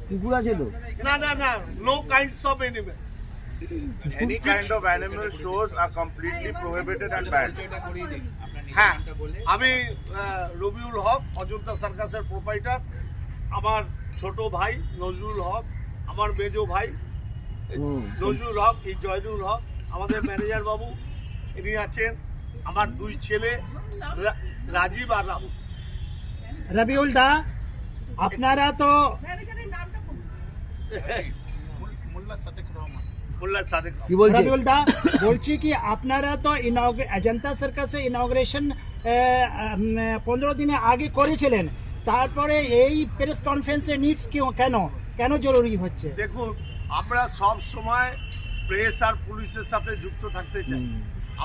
কুকুর আছে তো? না না না, no kinds of animal. Any kind of animal shows are completely prohibited and banned. হ্যাঁ, আমি রবিউল হক, অযোধ্যা সার্কাসের প্রোপাইটার। আমার ছোট ভাই নজরুল হক, আমার মেজো ভাই নজরুল হক, এই জয়নুল হক, আমাদের ম্যানেজার বাবু ইনি আছেন, আমার দুই ছেলে রাজীব আর রাহুল। রবিউল দা, আপনারা তো মোল্লা সাদেক কি বলছে? রবিউল দা বলছি কি আপনারা তো অজন্তা সার্কাসে ইনগ্রেশন 15 দিনে আগে করেছিলেন, তারপরে এই প্রেস কনফারেন্সের নিডস কেন জরুরি হচ্ছে? দেখুন, আমরা সব সময় প্রেস আর পুলিশের সাথে যুক্ত থাকতে চাই।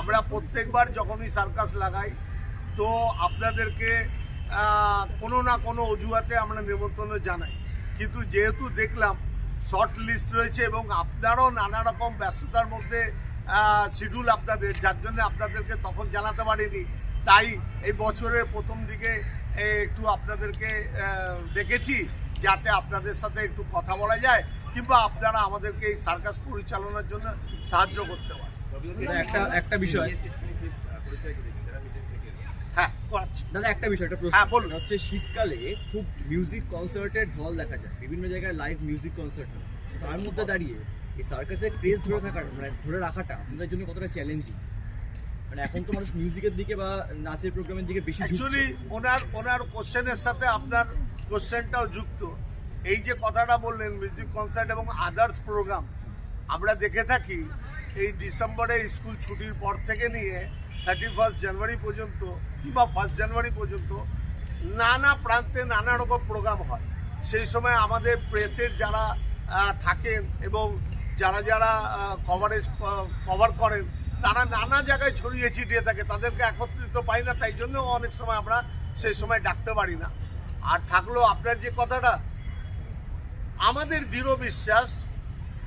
আমরা প্রত্যেকবার যখনই সার্কাস লাগাই তো আপনাদেরকে কোনো না কোনো অজুহাতে আমরা নিমন্ত্রণ জানাই, কিন্তু যেহেতু দেখলাম শর্ট লিস্ট রয়েছে এবং আপনারও নানা রকম ব্যস্ততার মধ্যে শিডিউল আপনাদের, যার জন্য আপনাদেরকে তখন জানাতে পারিনি, তাই এই বছরের প্রথম দিকে একটু আপনাদেরকে ডেকেছি যাতে আপনাদের সাথে একটু কথা বলা যায় কিংবা আপনারা আমাদেরকে এই সার্কাস পরিচালনার জন্য সাহায্য করতে পারেন। একটা বিষয় হ্যাঁ, করাচ্ছি দাদা, একটা প্রশ্ন। হ্যাঁ, বলুন। হচ্ছে শীতকালে খুব মিউজিক কনসার্টের ঢল দেখা যায়, বিভিন্ন জায়গায় লাইভ মিউজিক কনসার্ট হয়, তার মধ্যে দাঁড়িয়ে এই সার্কাসের ক্রেজ ধরে রাখাটা আপনাদের জন্য কতটা চ্যালেঞ্জিং? মানে এখন তো মানুষ মিউজিকের দিকে বা নাচের প্রোগ্রামের দিকে বেশি অ্যাকচুয়ালি ওনার কোশ্চেনের সাথে আপনার কোশ্চেনটাও যুক্ত। এই যে কথাটা বললেন মিউজিক কনসার্ট এবং আদার্স প্রোগ্রাম, আমরা দেখে থাকি এই ডিসেম্বরে স্কুল ছুটির পর থেকে নিয়ে 31 জানুয়ারি পর্যন্ত কিংবা 1 জানুয়ারি পর্যন্ত নানা প্রান্তে নানা রকম প্রোগ্রাম হয়। সেই সময় আমাদের প্রেসের যারা থাকেন এবং যারা কভার করেন তারা নানা জায়গায় ছড়িয়ে ছিটিয়ে থাকে, তাদেরকে একত্রিত পাই না, তাই জন্য অনেক সময় আমরা সেই সময় ডাকতে পারি না। আর থাকলো আপনার যে কথাটা, আমাদের দৃঢ় বিশ্বাস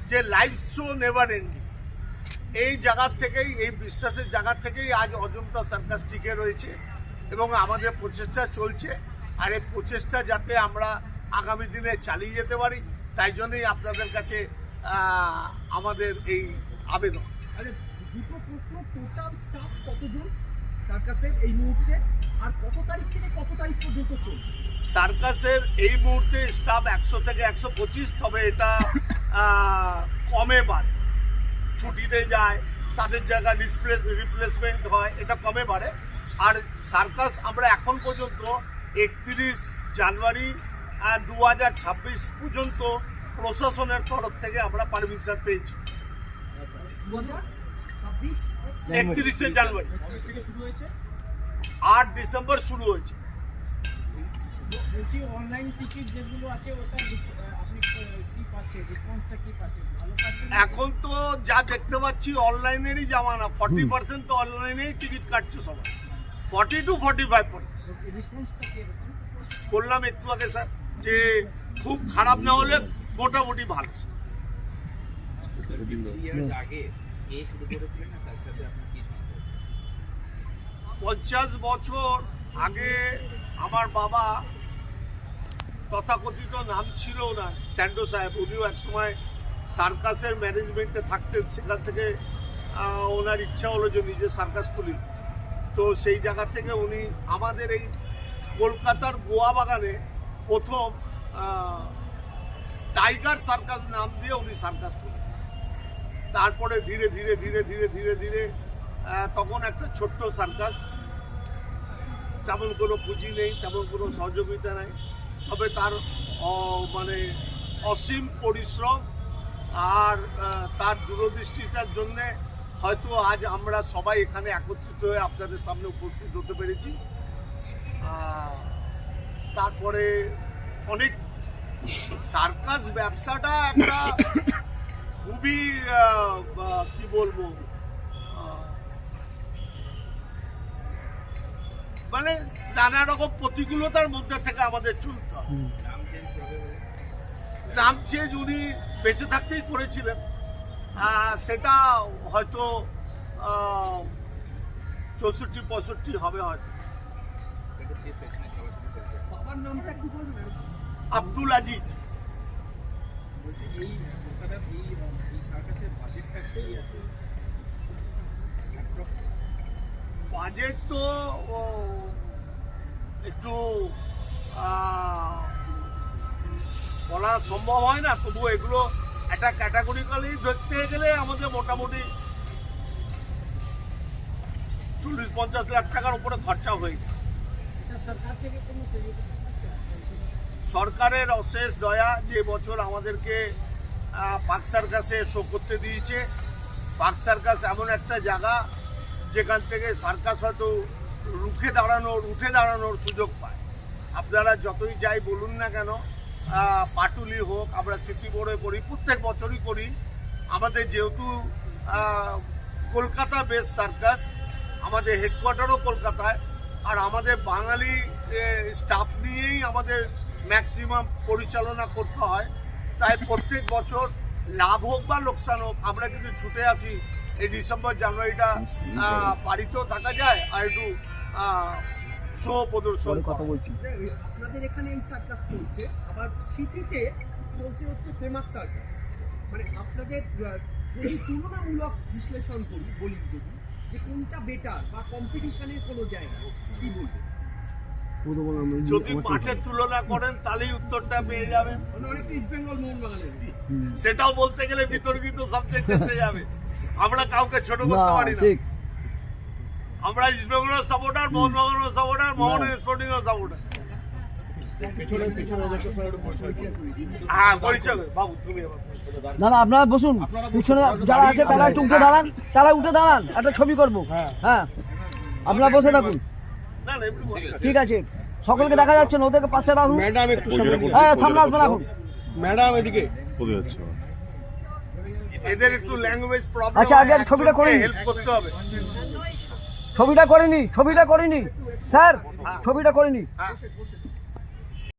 যে লাইভ শো নেভার এন্ডিং, এই জায়গা থেকেই, এই বিশ্বাসের জায়গা থেকেই আজ অজন্তা সার্কাস টিকে রয়েছে এবং আমাদের প্রচেষ্টা চলছে। আর এই প্রচেষ্টা যাতে আমরা আগামী দিনে চালিয়ে যেতে পারি, তাই জন্যই আপনাদের কাছে আমাদের এই আবেদন। দুটো প্রশ্ন, টোটাল স্টাফ কতজন সার্কাসের এই মুহূর্তে, আর কত তারিখ থেকে কত তারিখ পর্যন্ত চলবে? সার্কাসের এই মুহূর্তে স্টাফ 100 থেকে 125, তবে এটা কমে বাড়ে, ছুটিতে যায়, তাদের জায়গায় রিপ্লেসমেন্ট হয়, এটা কমে বাড়ে। আর সার্কাস আমরা এখন পর্যন্ত 31 জানুয়ারি 2026 পর্যন্ত প্রশাসনের তরফ থেকে আমরা পারমিশন পেয়েছি। 31 জানুয়ারি, 8 ডিসেম্বর শুরু হয়েছে। বলছি অনলাইন টিকিট যেগুলো আছে ওটা আপনি কি পাচ্ছেন, রেসপন্সটা কি পাচ্ছেন, ভালো পাচ্ছেন? এখন তো যা দেখতে পাচ্ছি অনলাইনেরই জামানা, 40% তো অনলাইনেই টিকিট কাটছে সবাই, 40 to 45%। রেসপন্সটা কি এরকম? বললাম একটু আগে স্যার যে খুব খারাপ না হলে মোটামুটি ভালো। আগে কে শুরু করেছিলেন না তার সাথে আপনার কি সম্পর্ক? 50 বছর আগে আমার বাবা, তথাকথিত নাম ছিল না স্যান্ডো সাহেব, উনিও একসময় সার্কাসের ম্যানেজমেন্টে থাকতেন, সেখান থেকে ওনার ইচ্ছা হলো যে নিজে সার্কাস খুলি। তো সেই জায়গা থেকে উনি আমাদের এই কলকাতার গোয়া বাগানে প্রথম টাইগার সার্কাস নাম দিয়ে উনি সার্কাস খুলেন। তারপরে ধীরে ধীরে ধীরে ধীরে ধীরে ধীরে তখন একটা ছোট্ট সার্কাস, তেমন কোনো পুঁজি নেই, তেমন কোনো সহযোগিতা নেই, তবে তার মানে অসীম পরিশ্রম আর তার দূরদৃষ্টিটার জন্যে হয়তো আজ আমরা সবাই এখানে একত্রিত হয়ে আপনাদের সামনে উপস্থিত হতে পেরেছি। তারপরে অনেক সার্কাস ব্যবসাটা একটা খুবই কি বলবো, মানে নানা রকম প্রতিকূলতার মধ্যে থেকে আমাদের চলতে হয়। নাম চেঞ্জ উনি বেঁচে থাকতেই করেছিলেন, সেটা হয়তো 64-65 হবে হয়তো। বাবার নামটা কি বলবেন? আব্দুল আজিজ। এই কলকাতার এই সার্কাসের বাজেটটা কি আছে? বাজেট তো একটু বলা সম্ভব হয় না, তবুও এগুলো একটা ক্যাটাগরিক্যালি ধরতে গেলে আমাদের মোটামুটি 40-50 লাখ টাকার উপরে খরচা হয়ে যায়। এটা সরকার থেকে কোনো সহযোগিতা পাচ্ছে? সরকারের অশেষ দয়া, যে বছর আমাদেরকে পার্ক সার্কাসে শো করতে দিয়েছে। পার্ক সার্কাস এমন একটা জায়গা যেখান থেকে সার্কাস হয়তো উঠে দাঁড়ানোর সুযোগ পায়। আপনারা যতই যাই বলুন না কেন, পাটুলি হোক, আমরা স্মৃতি বোর্ডে করি, প্রত্যেক বছরই করি। আমাদের যেহেতু কলকাতা বেস সার্কাস, আমাদের হেডকোয়ার্টারও কলকাতায়, আর আমাদের বাঙালি স্টাফ নিয়েই আমাদের ম্যাক্সিমাম পরিচালনা করতে হয়। তাই প্রত্যেক বছর লাভ হোক বা লোকসান হোক, আমরা কিন্তু ছুটে আসি। এই ডিসেম্বর জানুয়ারিটা বাড়িতেও থাকা যায় আর একটু শো প্রদর্শন কথা বলছি। আপনাদের এখানে এই সার্কাস চলছে, আবার সিটিতে চলছে হচ্ছে ফেমাস সার্কাস। মানে আপনাদের যদি তুলনামূলক বিশ্লেষণ করি, বলি যদি যে কোনটা বেটার বা কম্পিটিশনের কোনো জায়গা, কি বলবেন? যদি মাঠের তুলনা করেন তাহলেই উত্তরটা পেয়ে যাবেন। মানে অনেকটা ইস্ট বেঙ্গল মোহনবাগানের। সেটাও বলতে গেলে বিতর্কিত সাবজেক্ট এসে যাবে। আমরা কাউকে ছোট করতে পারি না। আমরা ইস্ট বেঙ্গলের সাপোর্টার, মোহনবাগানের সাপোর্টার, মোহনের স্পোর্টিং এর সাপোর্টার। হ্যাঁ, পরিচয় বাবু, তুমি এবার না না আপনারা বসুন, পিছনে যারা আছে তারা একটু উঠে দাঁড়ান, একটা ছবি করবো। হ্যাঁ আপনারা বসে থাকুন, না না এমনি বলো। ঠিক আছে। সকলকে দেখা যাচ্ছে না, ওদেরকে পাশে রাখুন। ম্যাডাম একটু হ্যাঁ সামনে আসবেন এখন। ম্যাডাম এদিকে এদের একটু ল্যাঙ্গুয়েজ প্রবলেম। আচ্ছা, আগে ছবিটা করে নিন। হেল্প করতে হবে। ছবিটা করিনি স্যার, ছবিটা করিনি। হ্যাঁ।